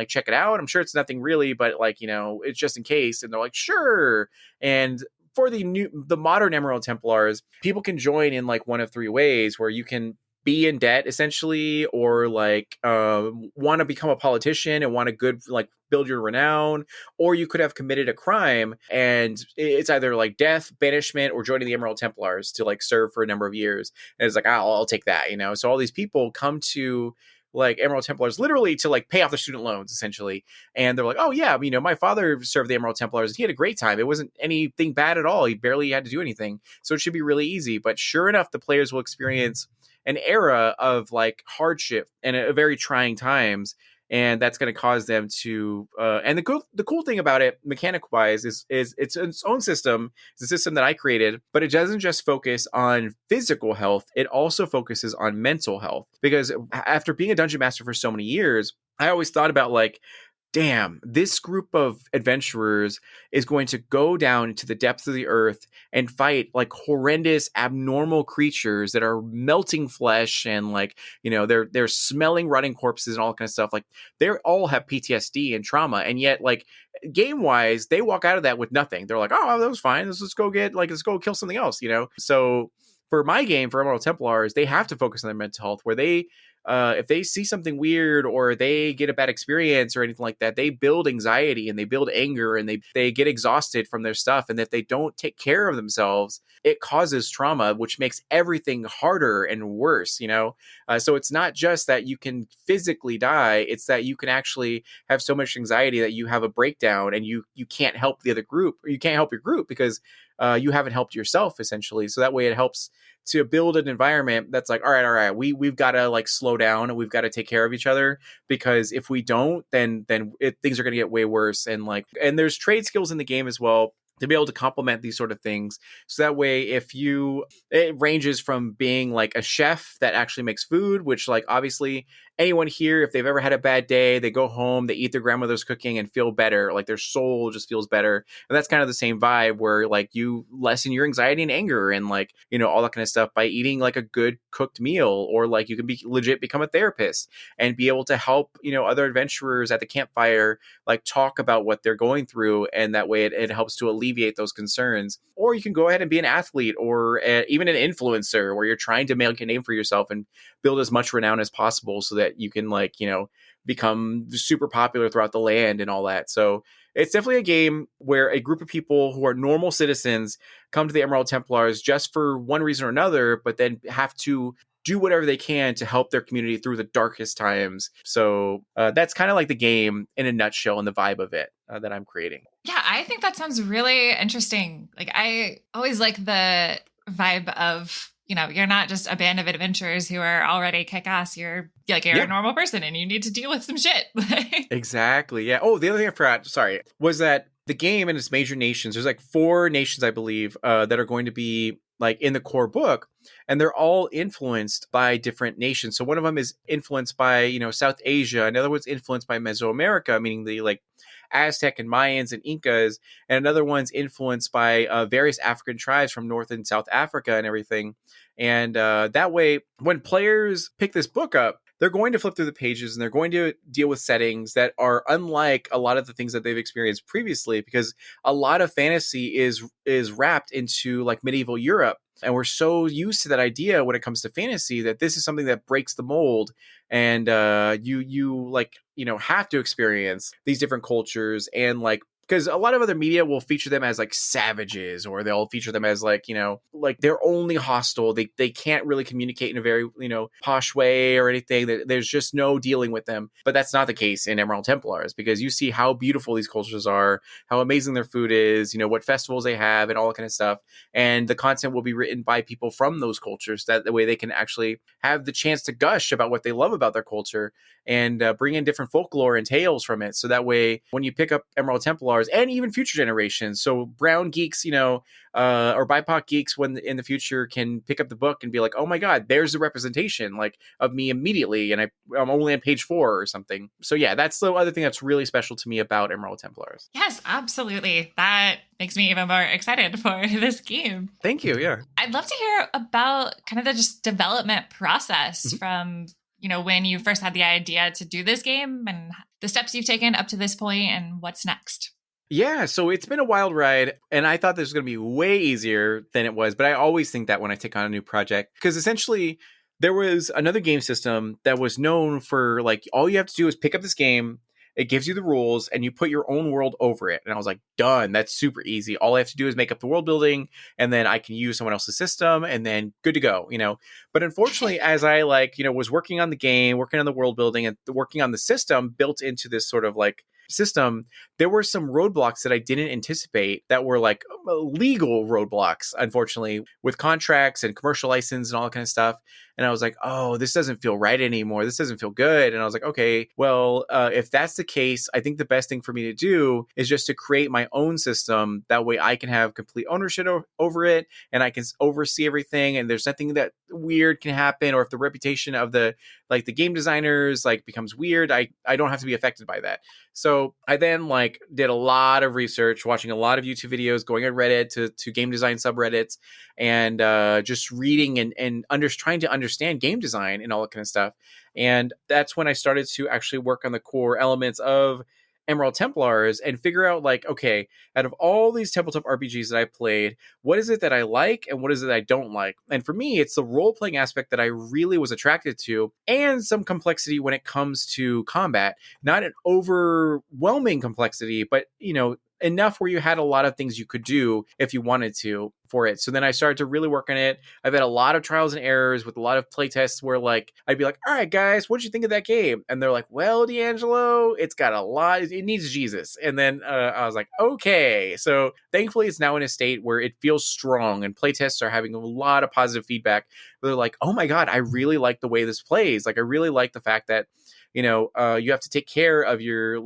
check it out? I'm sure it's nothing really, but it's just in case. And they're like, sure. And for the modern Emerald Templars, people can join in like one of three ways, where you can be in debt essentially, or like want to become a politician and want to good like build your renown, or you could have committed a crime and it's either like death, banishment, or joining the Emerald Templars to like serve for a number of years. And it's like, I'll take that, you know. So all these people come to like Emerald Templars literally to like pay off their student loans essentially, and they're like, oh yeah, you know, my father served the Emerald Templars and he had a great time. It wasn't anything bad at all. He barely had to do anything, so it should be really easy. But sure enough, the players will experience an era of like hardship and a very trying times, and that's going to cause them to and the cool thing about it mechanic wise is it's its own system. It's a system that I created, but it doesn't just focus on physical health, it also focuses on mental health. Because after being a dungeon master for so many years, I always thought about like, damn, this group of adventurers is going to go down into the depths of the earth and fight like horrendous, abnormal creatures that are melting flesh and like, you know, they're smelling rotting corpses and all that kind of stuff. Like they all have PTSD and trauma, and yet like game wise, they walk out of that with nothing. They're like, oh, that was fine. Let's go kill something else, you know? So for my game, for Emerald Templars, they have to focus on their mental health, where they if they see something weird or they get a bad experience or anything like that, they build anxiety and they build anger and they get exhausted from their stuff. And if they don't take care of themselves, it causes trauma, which makes everything harder and worse, you know? So it's not just that you can physically die, it's that you can actually have so much anxiety that you have a breakdown and you can't help the other group, or you can't help your group because you haven't helped yourself essentially. So that way it helps to build an environment that's like, all right, we've got to like slow down and we've got to take care of each other, because if we don't, then things are going to get way worse. And there's trade skills in the game as well to be able to complement these sort of things. So that way, it ranges from being like a chef that actually makes food, which like obviously anyone here, if they've ever had a bad day, they go home, they eat their grandmother's cooking and feel better. Like their soul just feels better. And that's kind of the same vibe, where like you lessen your anxiety and anger and like, you know, all that kind of stuff by eating like a good cooked meal, or like you can be legit become a therapist and be able to help, you know, other adventurers at the campfire, like talk about what they're going through. And that way it helps to alleviate those concerns. Or you can go ahead and be an athlete or even an influencer, where you're trying to make a name for yourself and build as much renown as possible so that you can like, you know, become super popular throughout the land and all that. So it's definitely a game where a group of people who are normal citizens come to the Emerald Templars just for one reason or another, but then have to do whatever they can to help their community through the darkest times. So that's kind of like the game in a nutshell and the vibe of it that I'm creating. Yeah, I think that sounds really interesting. Like I always like the vibe of, you know, you're not just a band of adventurers who are already kick-ass. You're a normal person and you need to deal with some shit. Exactly. Yeah. Oh, the other thing I forgot, sorry, was that the game and its major nations, there's like 4 nations, I believe, that are going to be like in the core book, and they're all influenced by different nations. So one of them is influenced by, you know, South Asia. Another one's influenced by Mesoamerica, meaning the like Aztec and Mayans and Incas, and another one's influenced by various African tribes from North and South Africa and everything. And that way, when players pick this book up, they're going to flip through the pages and they're going to deal with settings that are unlike a lot of the things that they've experienced previously, because a lot of fantasy is wrapped into like medieval Europe. And we're so used to that idea when it comes to fantasy that this is something that breaks the mold, and you like, you know, have to experience these different cultures. And like, because a lot of other media will feature them as like savages, or they'll feature them as like, you know, like they're only hostile. They can't really communicate in a very, you know, posh way or anything. There's just no dealing with them. But that's not the case in Emerald Templars, because you see how beautiful these cultures are, how amazing their food is, you know, what festivals they have and all that kind of stuff. And the content will be written by people from those cultures, that the way they can actually have the chance to gush about what they love about their culture and bring in different folklore and tales from it. So that way, when you pick up Emerald Templars, and even future generations, so brown geeks, you know, or BIPOC geeks, when in the future can pick up the book and be like, oh my God, there's a representation like of me immediately, and I'm only on page 4 or something. So yeah, that's the other thing that's really special to me about Emerald Templars. Yes, absolutely. That makes me even more excited for this game. Thank you. Yeah. I'd love to hear about kind of the just development process from, you know, when you first had the idea to do this game and the steps you've taken up to this point and what's next. Yeah, so it's been a wild ride, and I thought this was going to be way easier than it was. But I always think that when I take on a new project, because essentially there was another game system that was known for like all you have to do is pick up this game, it gives you the rules, and you put your own world over it. And I was like, done. That's super easy. All I have to do is make up the world building, and then I can use someone else's system, and then good to go. But unfortunately, as I was working on the game, working on the world building, and working on the system built into this sort of like system, there were some roadblocks that I didn't anticipate that were like legal roadblocks, unfortunately, with contracts and commercial license and all that kind of stuff. And I was like, oh, this doesn't feel right anymore. This doesn't feel good. And I was like, okay, well, if that's the case, I think the best thing for me to do is just to create my own system. That way I can have complete ownership over it, and I can oversee everything. And there's nothing that weird can happen, or if the reputation of the game designers becomes weird, I don't have to be affected by that. So I then did a lot of research, watching a lot of YouTube videos, going on Reddit to game design subreddits, and just reading and trying to understand game design and all that kind of stuff. And that's when I started to actually work on the core elements of Emerald Templars and figure out okay, out of all these tabletop RPGs that I played, what is it that I like and what is it I don't like? And for me, it's the role-playing aspect that I really was attracted to, and some complexity when it comes to combat. Not an overwhelming complexity, but enough where you had a lot of things you could do if you wanted to for it. So then I started to really work on it. I've had a lot of trials and errors with a lot of playtests where I'd be like, all right, guys, what'd you think of that game? And they're like, well, DeAngelo, it's got a lot, it needs Jesus. And then I was like, okay. So thankfully it's now in a state where it feels strong, and playtests are having a lot of positive feedback. They're like, oh my God, I really like the way this plays. I really like the fact that, you have to take care of your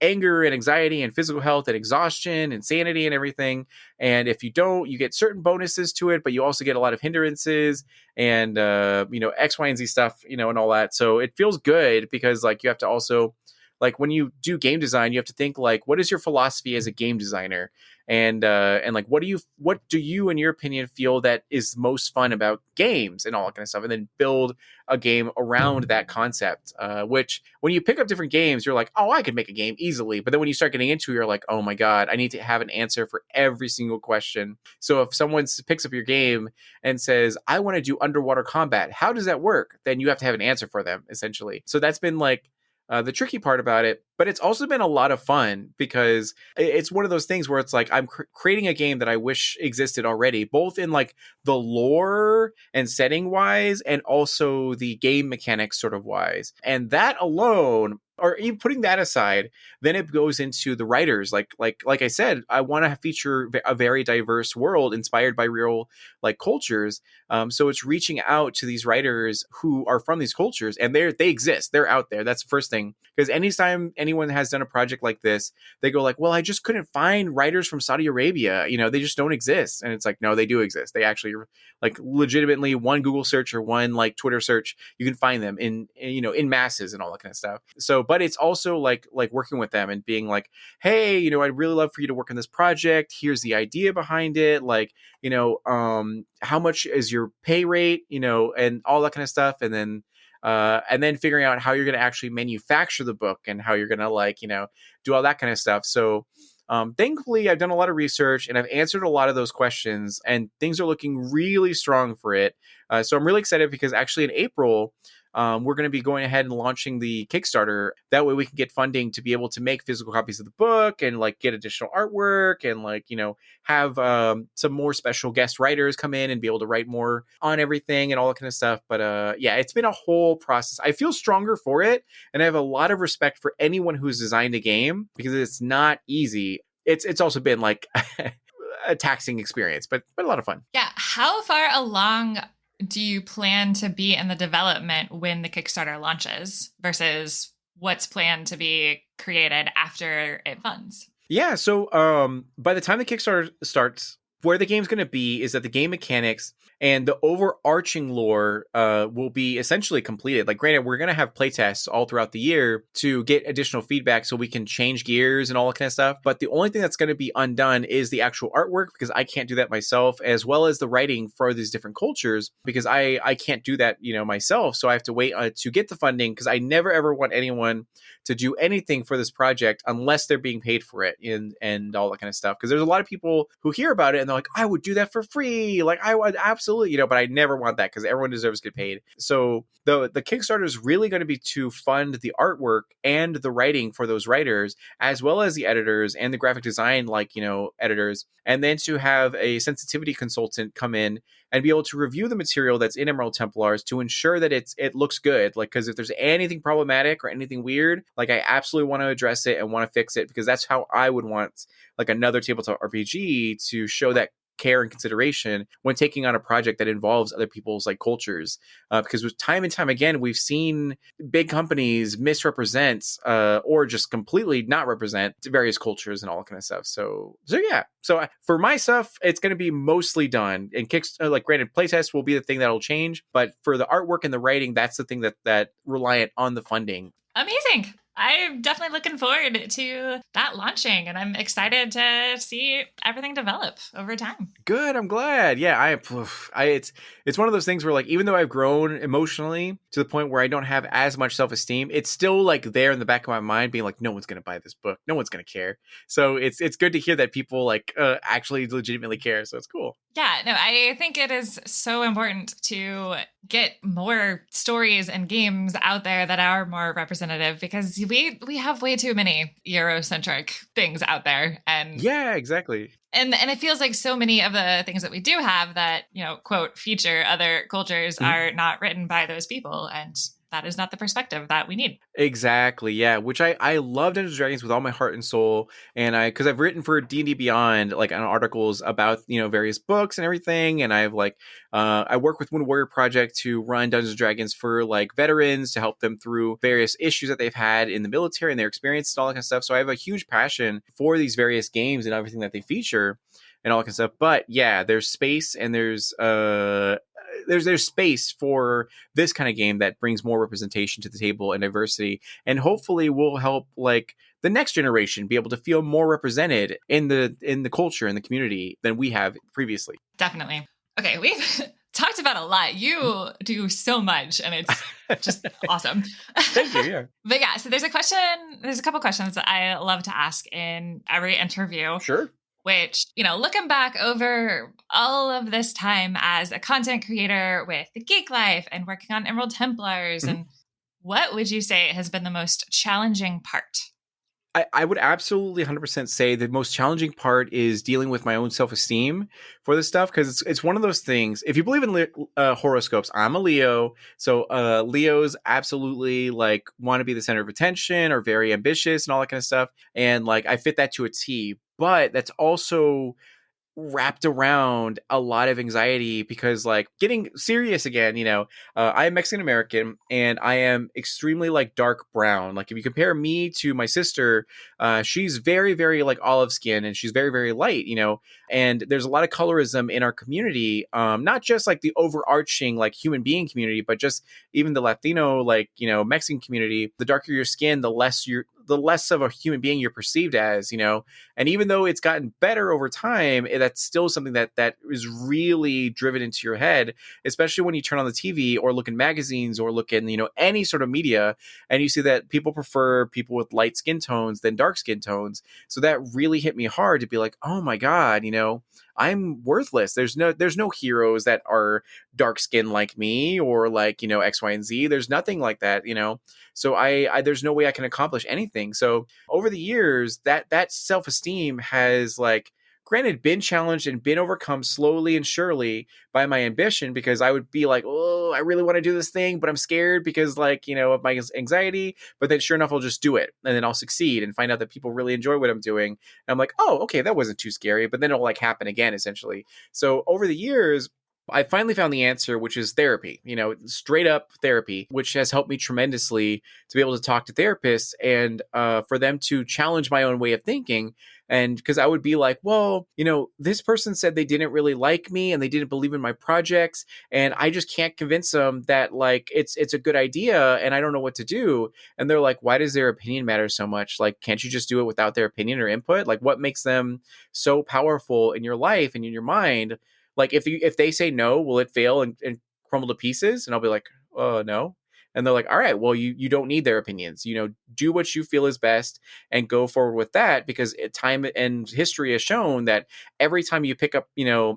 anger and anxiety and physical health and exhaustion and sanity and everything. And if you don't, you get certain bonuses to it, but you also get a lot of hindrances and, X, Y, and Z stuff, and all that. So it feels good because you have to also, when you do game design, you have to think what is your philosophy as a game designer? And what do you, in your opinion, feel that is most fun about games and all that kind of stuff? And then build a game around that concept, which when you pick up different games, you're like, oh, I could make a game easily. But then when you start getting into it, you're like, oh my God, I need to have an answer for every single question. So if someone picks up your game and says, I want to do underwater combat, how does that work? Then you have to have an answer for them, essentially. So that's been the tricky part about it, but it's also been a lot of fun because it's one of those things where it's I'm creating a game that I wish existed already, both in the lore and setting wise, and also the game mechanics sort of wise. And that alone, or even putting that aside, then it goes into the writers. Like I said, I want to feature a very diverse world inspired by real cultures. So it's reaching out to these writers who are from these cultures, and they exist. They're out there. That's the first thing. Because anytime anyone has done a project like this, they go well, I just couldn't find writers from Saudi Arabia. They just don't exist. And it's no, they do exist. They actually legitimately, one Google search or one Twitter search, you can find them in masses and all that kind of stuff. So, but it's also working with them and being hey, I'd really love for you to work on this project. Here's the idea behind it. How much is your pay rate, and all that kind of stuff. And then figuring out how you're going to actually manufacture the book and how you're going to do all that kind of stuff. So thankfully I've done a lot of research and I've answered a lot of those questions, and things are looking really strong for it. So I'm really excited because actually in April, we're going to be going ahead and launching the Kickstarter. That way we can get funding to be able to make physical copies of the book and get additional artwork and have some more special guest writers come in and be able to write more on everything and all that kind of stuff. But yeah, it's been a whole process. I feel stronger for it, and I have a lot of respect for anyone who's designed a game because it's not easy. It's also been a taxing experience, but a lot of fun. Yeah. How far along do you plan to be in the development when the Kickstarter launches versus what's planned to be created after it funds? Yeah, so by the time the Kickstarter starts, where the game's going to be is that the game mechanics and the overarching lore will be essentially completed. Like, granted, we're going to have playtests all throughout the year to get additional feedback so we can change gears and all that kind of stuff. But the only thing that's going to be undone is the actual artwork, because I can't do that myself, as well as the writing for these different cultures, because I can't do that, myself. So I have to wait to get the funding, because I never ever want anyone to do anything for this project unless they're being paid for it and all that kind of stuff. Because there's a lot of people who hear about it and they're like, I would do that for free. Like, I would absolutely, but I never want that, because everyone deserves to get paid. So the Kickstarter is really going to be to fund the artwork and the writing for those writers, as well as the editors and the graphic design, editors, and then to have a sensitivity consultant come in and be able to review the material that's in Emerald Templars to ensure that it looks good. Like, because if there's anything problematic or anything weird, like, I absolutely want to address it and want to fix it, because that's how I would want like another tabletop RPG to show that care and consideration when taking on a project that involves other people's like cultures, because with time and time again we've seen big companies misrepresent or just completely not represent various cultures and all that kind of stuff. So yeah, for my stuff it's going to be mostly done, and granted, playtest will be the thing that'll change, but for the artwork and the writing, that's the thing that reliant on the funding. Amazing. I'm definitely looking forward to that launching, and I'm excited to see everything develop over time. Good. I'm glad. Yeah. It's one of those things where, like, even though I've grown emotionally to the point where I don't have as much self-esteem, it's still like there in the back of my mind being like, no one's going to buy this book. No one's going to care. So it's good to hear that people like actually legitimately care. So it's cool. Yeah, no, I think it is so important to get more stories and games out there that are more representative, because we have way too many Eurocentric things out there. And yeah, exactly. And it feels like so many of the things that we do have that, quote, feature other cultures are not written by those people. And that is not the perspective that we need. Exactly. Yeah. Which I love Dungeons and Dragons with all my heart and soul. And because I've written for D&D Beyond, like, on articles about, various books and everything. And I've I work with Wounded Warrior Project to run Dungeons and Dragons for like veterans, to help them through various issues that they've had in the military and their experience and all that kind of stuff. So I have a huge passion for these various games and everything that they feature and all that kind of stuff. But yeah, there's space, and there's space for this kind of game that brings more representation to the table and diversity, and hopefully will help like the next generation be able to feel more represented in the culture and the community than we have previously. Definitely. Okay, we've talked about a lot. You do so much, and it's just awesome. Thank you. Yeah. But yeah, so there's a couple questions that I love to ask in every interview. Sure. Which, looking back over all of this time as a content creator with the Geek Life and working on Emerald Templars, and what would you say has been the most challenging part? I would absolutely 100% say the most challenging part is dealing with my own self-esteem for this stuff, because it's one of those things. If you believe in horoscopes, I'm a Leo, so Leos absolutely like want to be the center of attention, or very ambitious and all that kind of stuff, and like I fit that to a T. But that's also wrapped around a lot of anxiety, because like getting serious again, I am Mexican American, and I am extremely like dark brown. Like, if you compare me to my sister, she's very, very like olive skin, and she's very, very light, and there's a lot of colorism in our community. Not just like the overarching like human being community, but just even the Latino, like, Mexican community. The darker your skin, the less of a human being you're perceived as, and even though it's gotten better over time, that's still something that is really driven into your head, especially when you turn on the TV or look in magazines or look in, any sort of media, and you see that people prefer people with light skin tones than dark skin tones. So that really hit me hard to be like, oh my God, I'm worthless. There's no heroes that are dark skinned like me, or like, X, Y, and Z. There's nothing like that, So I there's no way I can accomplish anything. So over the years, that self-esteem has like, granted, been challenged and been overcome slowly and surely by my ambition, because I would be like, oh, I really want to do this thing, but I'm scared because like, of my anxiety. But then sure enough, I'll just do it, and then I'll succeed and find out that people really enjoy what I'm doing. And I'm like, oh, okay, that wasn't too scary. But then it'll like happen again, essentially. So over the years, I finally found the answer, which is therapy, straight up therapy, which has helped me tremendously to be able to talk to therapists and for them to challenge my own way of thinking. And because I would be like, well, this person said they didn't really like me and they didn't believe in my projects. And I just can't convince them that like it's a good idea and I don't know what to do. And they're like, why does their opinion matter so much? Like, can't you just do it without their opinion or input? Like, what makes them so powerful in your life and in your mind? Like if they say no, will it fail and crumble to pieces? And I'll be like, oh no. And they're like, all right, well, you don't need their opinions. Do what you feel is best and go forward with that, because time and history has shown that every time you pick up,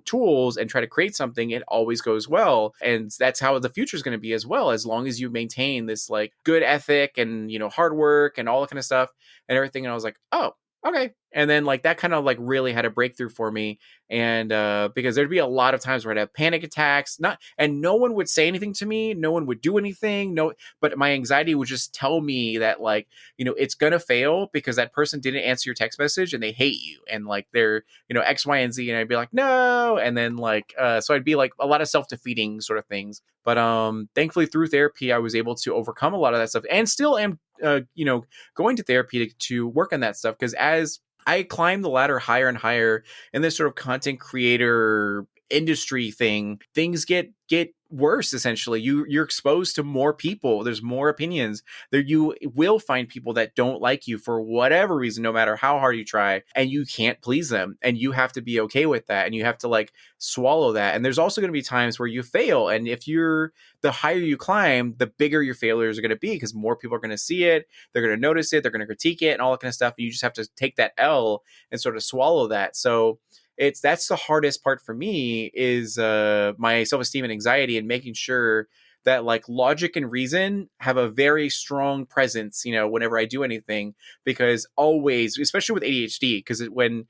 tools and try to create something, it always goes well. And that's how the future is going to be as well, as long as you maintain this like good ethic and, hard work and all that kind of stuff and everything. And I was like, oh, okay. And then like that kind of like really had a breakthrough for me. And because there'd be a lot of times where I'd have panic attacks, and no one would say anything to me, no one would do anything, but my anxiety would just tell me that like, it's gonna fail because that person didn't answer your text message and they hate you and like they're, X, Y, and Z. And I'd be like, no. And then like so I'd be like a lot of self-defeating sort of things. But thankfully through therapy I was able to overcome a lot of that stuff, and still am going to therapy to work on that stuff, because as I climbed the ladder higher and higher in this sort of content creator industry thing, things get worse. Essentially, you're exposed to more people. There's more opinions. There you will find people that don't like you for whatever reason, no matter how hard you try, and you can't please them. And you have to be okay with that, and you have to like swallow that. And there's also going to be times where you fail, and if you're the higher you climb, the bigger your failures are going to be, because more people are going to see it, they're going to notice it, they're going to critique it, and all that kind of stuff. And you just have to take that L and sort of swallow that. So that's the hardest part for me is my self-esteem and anxiety, and making sure that like logic and reason have a very strong presence, whenever I do anything, because always, especially with ADHD, because when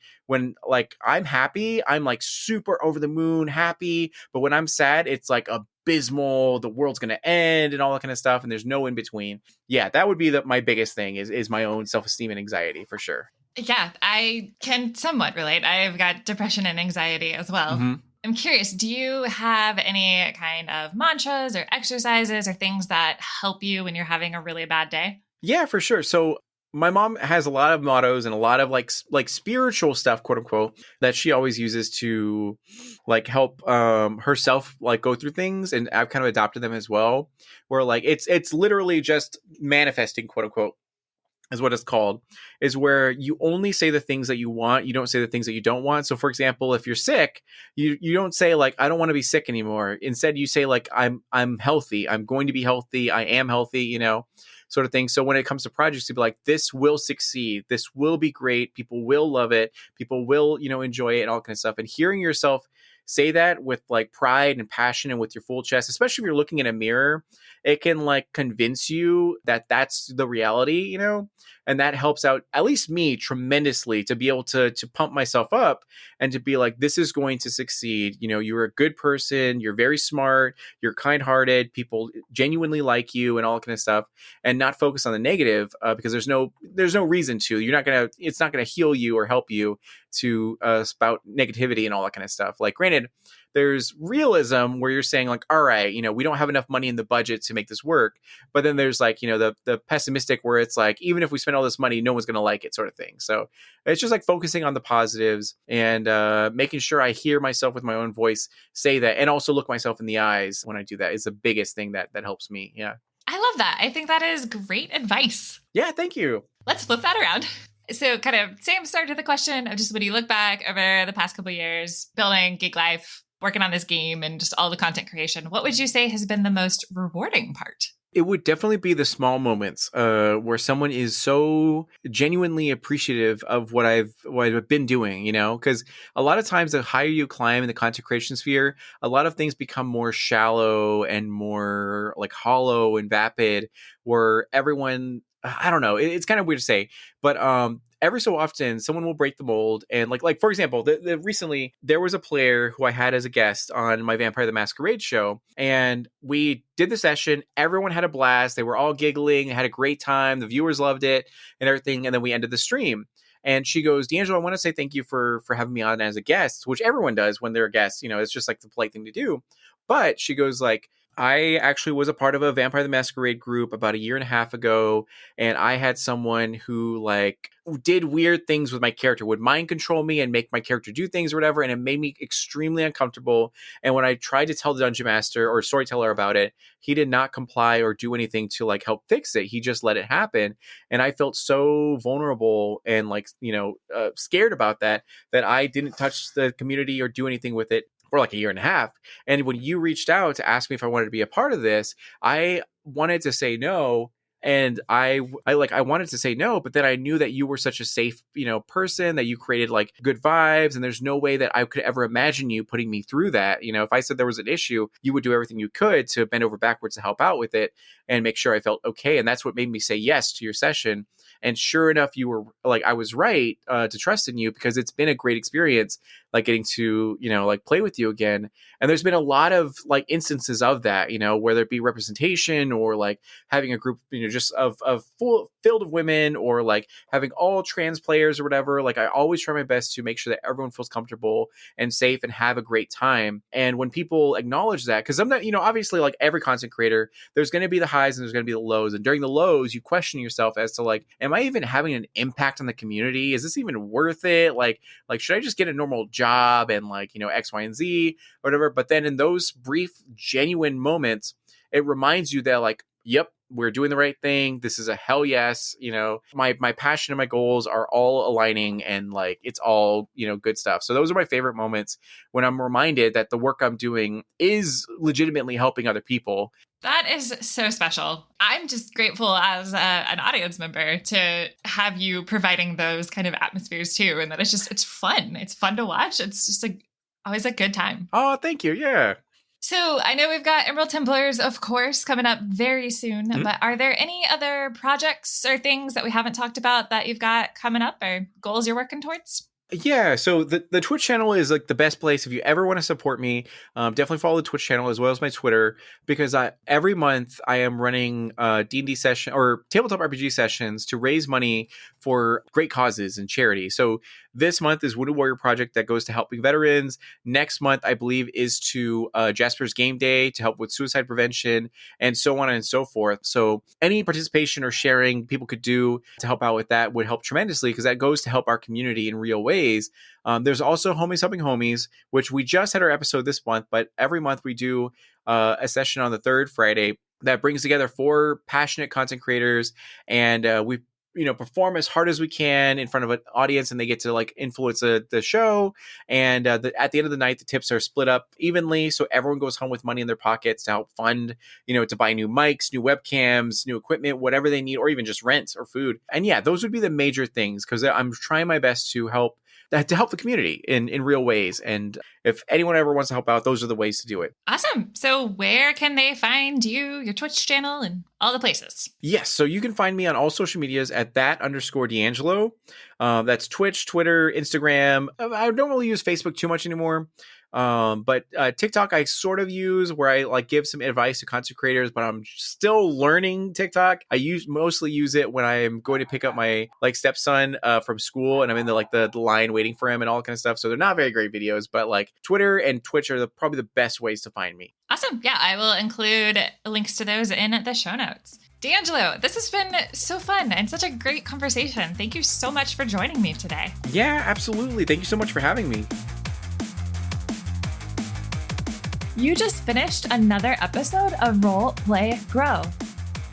like I'm happy, I'm like super over the moon happy. But when I'm sad, it's like abysmal, the world's going to end and all that kind of stuff. And there's no in between. Yeah, that would be my biggest thing is my own self-esteem and anxiety for sure. Yeah, I can somewhat relate. I've got depression and anxiety as well. Mm-hmm. I'm curious, do you have any kind of mantras or exercises or things that help you when you're having a really bad day? Yeah, for sure. So my mom has a lot of mottos and a lot of like spiritual stuff, quote unquote, that she always uses to like help herself like go through things. And I've kind of adopted them as well, where like it's literally just manifesting, quote unquote, is what it's called, is where you only say the things that you want. You don't say the things that you don't want. So for example, if you're sick, you don't say like, I don't want to be sick anymore. Instead, you say like, I'm healthy. I'm going to be healthy. I am healthy, sort of thing. So when it comes to projects, to be like, this will succeed. This will be great. People will love it. People will, enjoy it and all kind of stuff. And hearing yourself say that with like pride and passion and with your full chest, especially if you're looking in a mirror, it can like convince you that that's the reality, and that helps out at least me tremendously to be able to pump myself up and to be like, this is going to succeed. You're a good person. You're very smart. You're kind-hearted. People genuinely like you and all that kind of stuff, and not focus on the negative because there's no reason to. It's not gonna heal you or help you to spout negativity and all that kind of stuff. Like, granted, there's realism where you're saying like, all right, we don't have enough money in the budget to make this work. But then there's like, the pessimistic where it's like, even if we spend all this money, no one's going to like it, sort of thing. So it's just like focusing on the positives and making sure I hear myself with my own voice say that, and also look myself in the eyes when I do that is the biggest thing that helps me. Yeah. I love that. I think that is great advice. Yeah. Thank you. Let's flip that around. So kind of same start to the question of just when you look back over the past couple of years, building Geek Life, working on this game and just all the content creation, what would you say has been the most rewarding part? It would definitely be the small moments where someone is so genuinely appreciative of what I've been doing, because a lot of times the higher you climb in the content creation sphere, a lot of things become more shallow and more like hollow and vapid, where everyone, I don't know, it's kind of weird to say, but every so often someone will break the mold. And like for example, recently there was a player who I had as a guest on my Vampire the Masquerade show, and we did the session. Everyone had a blast. They were all giggling, had a great time. The viewers loved it and everything. And then we ended the stream. And she goes, "DeAngelo, I want to say thank you for having me on as a guest," which everyone does when they're a guest. It's just like the polite thing to do. But she goes like, "I actually was a part of a Vampire the Masquerade group about a year and a half ago, and I had someone who like did weird things with my character, would mind control me and make my character do things or whatever, and it made me extremely uncomfortable. And when I tried to tell the dungeon master or storyteller about it, he did not comply or do anything to like help fix it. He just let it happen, and I felt so vulnerable and like scared about that I didn't touch the community or do anything with it for like a year and a half. And when you reached out to ask me if I wanted to be a part of this, I wanted to say no. And I wanted to say no, but then I knew that you were such a safe, person, that you created like good vibes. And there's no way that I could ever imagine you putting me through that. If I said there was an issue, you would do everything you could to bend over backwards to help out with it and make sure I felt okay. And that's what made me say yes to your session. And sure enough, you were like, I was right to trust in you, because it's been a great experience, like getting to, like play with you again. And there's been a lot of like instances of that, whether it be representation or like having a group, just of full filled of women, or like having all trans players or whatever. Like I always try my best to make sure that everyone feels comfortable and safe and have a great time. And when people acknowledge that, because I'm not, obviously like every content creator, there's going to be the highs and there's going to be the lows. And during the lows, you question yourself as to like, am I even having an impact on the community? Is this even worth it? Like should I just get a normal job and like, X, Y, and Z or whatever? But then in those brief, genuine moments, it reminds you that like, yep, we're doing the right thing. This is a hell yes. My passion and my goals are all aligning, and like, it's all, good stuff. So those are my favorite moments, when I'm reminded that the work I'm doing is legitimately helping other people. That is so special. I'm just grateful as an audience member to have you providing those kind of atmospheres too. And that it's fun. It's fun to watch. It's just like always a good time. Oh, thank you. Yeah. So I know we've got Emerald Templars, of course, coming up very soon, but are there any other projects or things that we haven't talked about that you've got coming up, or goals you're working towards? Yeah, so the Twitch channel is like the best place if you ever want to support me. Definitely follow the Twitch channel as well as my Twitter, because every month I am running D&D session or tabletop RPG sessions to raise money for great causes and charity. So this month is Wounded Warrior Project that goes to helping veterans. Next month, I believe, is to Jasper's Game Day to help with suicide prevention, and so on and so forth. So any participation or sharing people could do to help out with that would help tremendously, because that goes to help our community in real ways. There's also Homies Helping Homies, which we just had our episode this month, but every month we do a session on the third Friday that brings together 4 passionate content creators, and we perform as hard as we can in front of an audience, and they get to like influence the show. And at the end of the night, the tips are split up evenly, so everyone goes home with money in their pockets to help fund, to buy new mics, new webcams, new equipment, whatever they need, or even just rent or food. And yeah, those would be the major things, because I'm trying my best to help the community in real ways. And if anyone ever wants to help out, those are the ways to do it. Awesome. So where can they find you, your Twitch channel, and all the places? Yes. So you can find me on all social medias at @_DeAngelo. That's Twitch, Twitter, Instagram. I don't really use Facebook too much anymore. But TikTok I sort of use, where I like give some advice to content creators, but I'm still learning TikTok. I mostly use it when I'm going to pick up my like stepson from school, and I'm in the line waiting for him and all that kind of stuff. So they're not very great videos, but like Twitter and Twitch are probably the best ways to find me. Awesome. Yeah, I will include links to those in the show notes. DeAngelo, this has been so fun and such a great conversation. Thank you so much for joining me today. Yeah, absolutely. Thank you so much for having me. You just finished another episode of Roll, Play, Grow.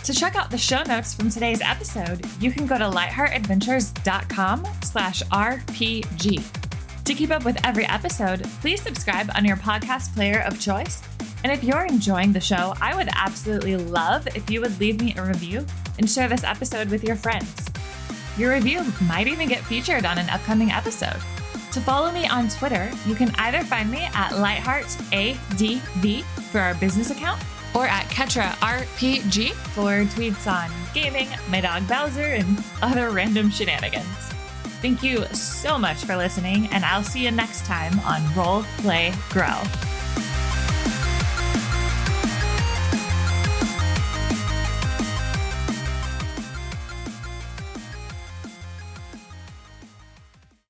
To check out the show notes from today's episode, you can go to lightheartadventures.com/RPG. To keep up with every episode, please subscribe on your podcast player of choice. And if you're enjoying the show, I would absolutely love if you would leave me a review and share this episode with your friends. Your review might even get featured on an upcoming episode. To follow me on Twitter, you can either find me at lightheartadv for our business account, or at KetraRPG for tweets on gaming, my dog Bowser, and other random shenanigans. Thank you so much for listening, and I'll see you next time on Roll, Play, Grow.